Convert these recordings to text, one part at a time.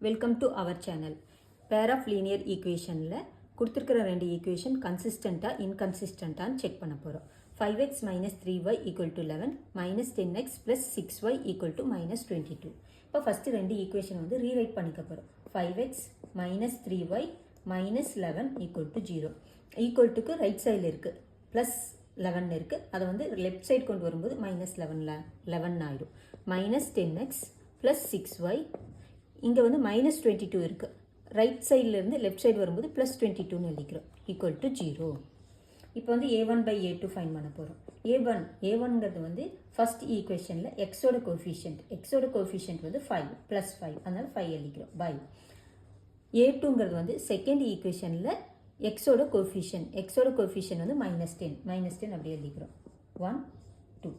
Welcome to our channel. Pair of linear ஈக்குவேஷனில் கொடுத்துருக்கிற ரெண்டு ஈக்குவேஷன் கன்சிஸ்டண்ட்டாக இன்கன்சிஸ்டண்ட்டான்னு செக் பண்ண போகிறோம். 5x minus 3y equal to 11 minus 10x plus 6y equal to minus 22. இப்போ ஃபஸ்ட்டு ரெண்டு ஈக்குவேஷன் வந்து ரீரைட் பண்ணிக்க போகிறோம். 5x minus 3y minus 11 equal to 0. Equal டுக்கு ரைட் சைடில் இருக்குது, ப்ளஸ் 11 இருக்குது. அதை வந்து லெஃப்ட் சைடு கொண்டு வரும்போது மைனஸ் 11 ஆயிடும். மைனஸ் 10x ப்ளஸ் 6y, இங்கே வந்து மைனஸ் 22 இருக்குது. ரைட் சைட்லேருந்து லெஃப்ட் சைடு வரும்போது ப்ளஸ் 22ன்னு எழுதிக்கிறோம். Equal to 0. இப்போ வந்து a1 by a2 ஃபைன் பண்ண போகிறோம். a1ங்கிறது வந்து ஃபஸ்ட் ஈக்குவேஷனில் எக்ஸோட கோஃபிஷியன்ட் வந்து 5 ப்ளஸ் 5, அதனால் 5 எழுதிக்கிறோம். பை a2ங்கிறது வந்து செகண்ட் ஈக்குவேஷனில் எக்ஸோட கோஃபிஷியன்ட் வந்து மைனஸ் 10 அப்படி எழுதிக்கிறோம். 1 2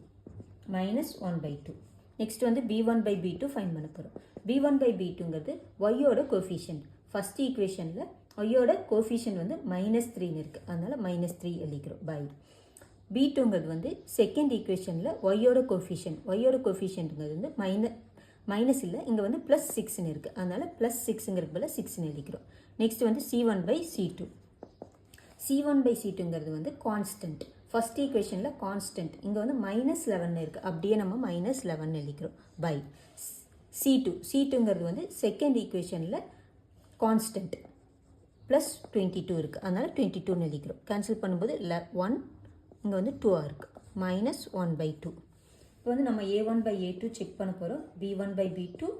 மைனஸ் 1/2. நெக்ஸ்ட் வந்து b1 by b2 ஃபைன் பண்ண போகிறோம். b1 by b2ங்கிறது ஒய்யோட கோஃபிஷியன்ட். ஃபஸ்ட் ஈக்குவேஷனில் ஒய்யோட கோஃபிஷியன்ட் வந்து மைனஸ் 3ன்னு இருக்குது, அதனால் மைனஸ் 3 எழுதிக்கிறோம். பை b2ங்கிறது வந்து செகண்ட் ஈக்குவேஷனில் ஒய்யோட கோஃபிஷியன்ட்டுங்கிறது வந்து மைனஸ் இல்லை, இங்கே வந்து ப்ளஸ் 6ன்னு இருக்குது, அதனால் ப்ளஸ் 6ங்கிறது போல் 6ன்னு எழுதிக்கிறோம். நெக்ஸ்ட் வந்து c1 by c2ங்கிறது வந்து கான்ஸ்டன்ட். ஃபஸ்ட் ஈக்குவேஷனில் கான்ஸ்டன்ட், இங்கே வந்து மைனஸ் 11 இருக்குது, அப்படியே நம்ம மைனஸ் 11 எழுதிக்கிறோம். பை c2ங்கிறது வந்து செகண்ட் ஈக்குவேஷனில் கான்ஸ்டன்ட் ப்ளஸ் 22 இருக்குது, அதனால் 22ன்னு எழுதிக்கிறோம். கேன்சல் பண்ணும்போது 1, இங்கே வந்து 2 இருக்குது, மைனஸ் 1/2. இப்போ வந்து நம்ம a1 by a2 செக் பண்ண போகிறோம். b1 by b2,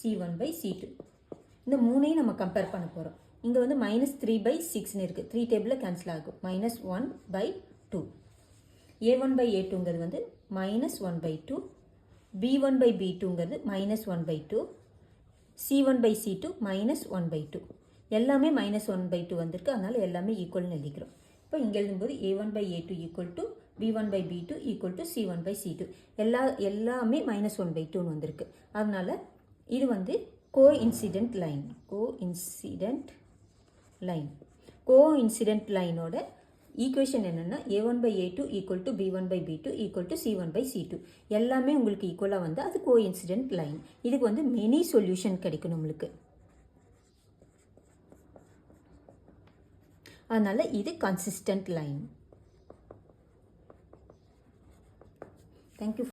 c1 by c2, இந்த மூணையும் நம்ம கம்பேர் பண்ண போகிறோம். இங்கே வந்து மைனஸ் 3/6ன்னு இருக்குது, 3 டேபிளில் கேன்சல் ஆகும். மைனஸ் 1/2. a1 by a2ங்கிறது வந்து மைனஸ் 1/2, b1 by b2ங்கிறது minus 1/2, c1 by c2 minus 1/2. எல்லாமே மைனஸ் 1/2 வந்திருக்கு, அதனால் எல்லாமே ஈக்குவல்னு எழுதிக்கிறோம். இப்போ இங்கே எழுதும்போது a1 by a2 equal to b1 by b2 equal to c1 by c2. எல்லாமே மைனஸ் 1/2ன்னு வந்திருக்கு, அதனால் இது வந்து கோஇன்சிடென்ட் லைனோட ஈக்குவேஷன் என்னென்னா a1 by a2 equal to b1 by b2 equal to c1 by c2. எல்லாமே உங்களுக்கு ஈக்குவலாக வந்து அது கோஇன்சிடென்ட் லைன். இதுக்கு வந்து மெனி சொல்யூஷன் கிடைக்கும் நம்மளுக்கு, அதனால் இது கன்சிஸ்டன்ட் லைன். தேங்க்யூ.